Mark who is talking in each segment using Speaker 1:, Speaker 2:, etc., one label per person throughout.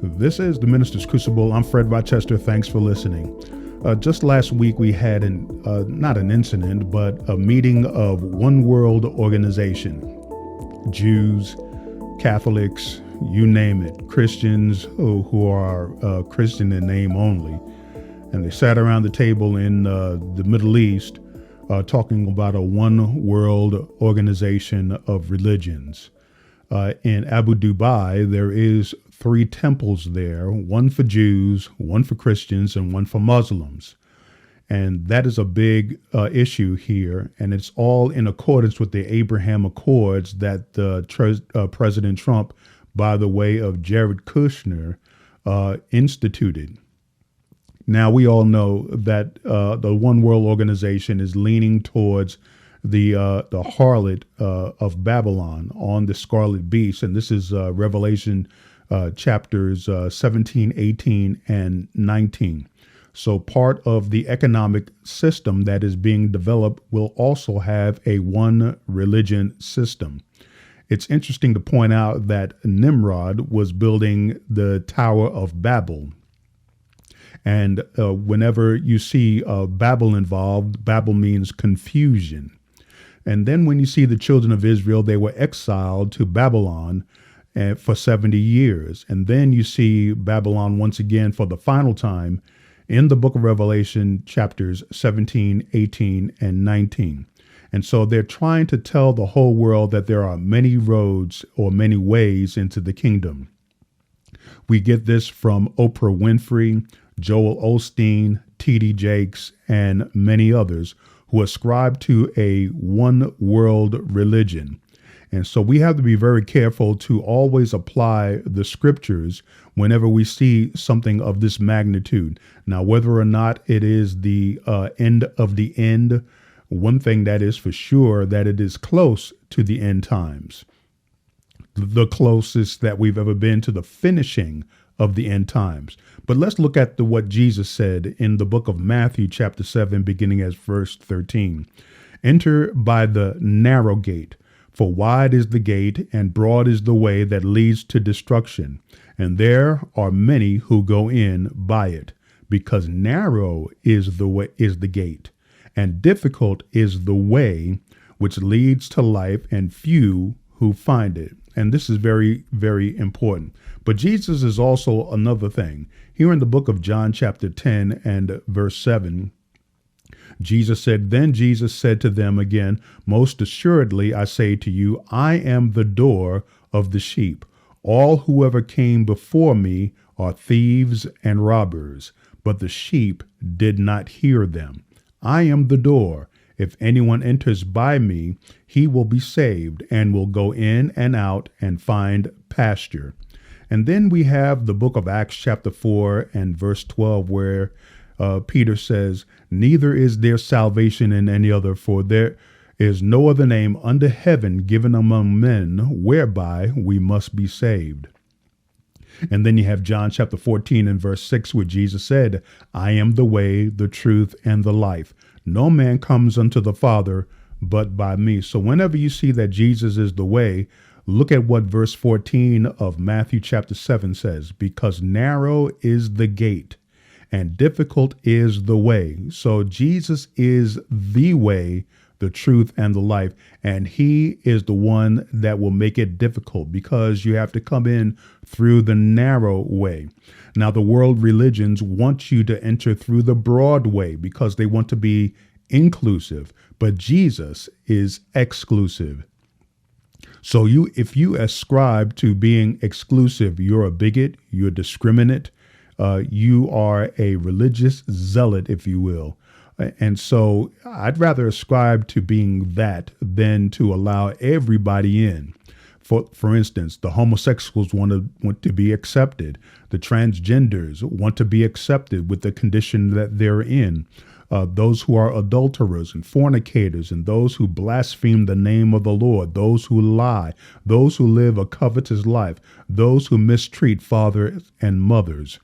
Speaker 1: This is the Minister's Crucible. I'm Fred Rochester. Thanks for listening. Just last week, we had not an incident, but a meeting of One World Organization. Jews, Catholics, you name it, Christians who are Christian in name only. And they sat around the table in the Middle East talking about a one world organization of religions. In Abu Dhabi, there is 3 temples there, one for Jews, one for Christians, and one for Muslims. And that is a big issue here. And it's all in accordance with the Abraham Accords that President Trump, by the way of Jared Kushner, instituted. Now, we all know that the One World Organization is leaning towards the harlot of Babylon on the scarlet beast. And this is Revelation chapters 17, 18, and 19. So part of the economic system that is being developed will also have a one religion system. It's interesting to point out that Nimrod was building the Tower of Babel. And whenever you see Babel involved, Babel means confusion. And then when you see the children of Israel, they were exiled to Babylon for 70 years. And then you see Babylon once again for the final time in the book of Revelation, chapters 17, 18, and 19. And so they're trying to tell the whole world that there are many roads or many ways into the kingdom. We get this from Oprah Winfrey, Joel Osteen, T.D. Jakes, and many others who ascribe to a one world religion. And so we have to be very careful to always apply the scriptures whenever we see something of this magnitude. Now, whether or not it is the end of the end, one thing that is for sure, that it is close to the end times, the closest that we've ever been to the finishing of the end times. But let's look at what Jesus said in the book of Matthew, chapter 7, beginning at verse 13. Enter by the narrow gate, for wide is the gate and broad is the way that leads to destruction. And there are many who go in by it, because narrow is the gate, and difficult is the way which leads to life, and few who find it. And this is very, very important. But Jesus is also another thing. Here in the book of John, chapter 10 and verse 7, Jesus said, Then Jesus said to them again, Most assuredly, I say to you, I am the door of the sheep. All whoever came before me are thieves and robbers, but the sheep did not hear them. I am the door. If anyone enters by me, he will be saved and will go in and out and find pasture. And then we have the book of Acts chapter 4 and verse 12, where Peter says, Neither is there salvation in any other, for there is no other name under heaven given among men whereby we must be saved. And then you have John chapter 14 and verse 6, where Jesus said, I am the way, the truth, and the life. No man comes unto the Father but by me. So whenever you see that Jesus is the way, look at what verse 14 of Matthew chapter 7 says, because narrow is the gate and difficult is the way. So Jesus is the way, the truth, and the life. And he is the one that will make it difficult, because you have to come in through the narrow way. Now, the world religions want you to enter through the broad way because they want to be inclusive, but Jesus is exclusive. So if you ascribe to being exclusive, you're a bigot, you're discriminate, you are a religious zealot, if you will. And so I'd rather ascribe to being that than to allow everybody in. For instance, the homosexuals want to be accepted. The transgenders want to be accepted with the condition that they're in. Those who are adulterers and fornicators, and those who blaspheme the name of the Lord, those who lie, those who live a covetous life, those who mistreat fathers and mothers.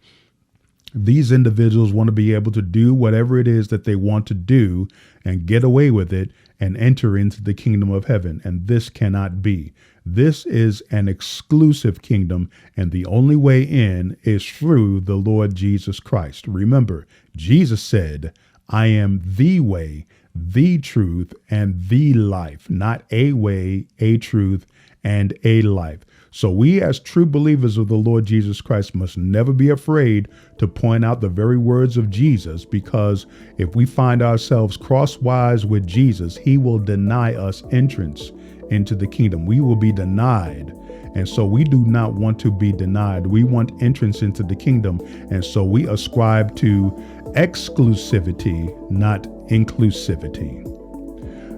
Speaker 1: These individuals want to be able to do whatever it is that they want to do and get away with it and enter into the kingdom of heaven. And this cannot be. This is an exclusive kingdom, and the only way in is through the Lord Jesus Christ. Remember, Jesus said, I am the way, the truth, and the life, not a way, a truth, and a life. So we as true believers of the Lord Jesus Christ must never be afraid to point out the very words of Jesus, because if we find ourselves crosswise with Jesus, he will deny us entrance into the kingdom. We will be denied. And so we do not want to be denied. We want entrance into the kingdom. And so we ascribe to exclusivity, not inclusivity.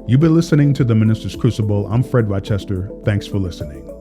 Speaker 1: You've been listening to the Minister's Crucible. I'm Fred Rochester. Thanks for listening.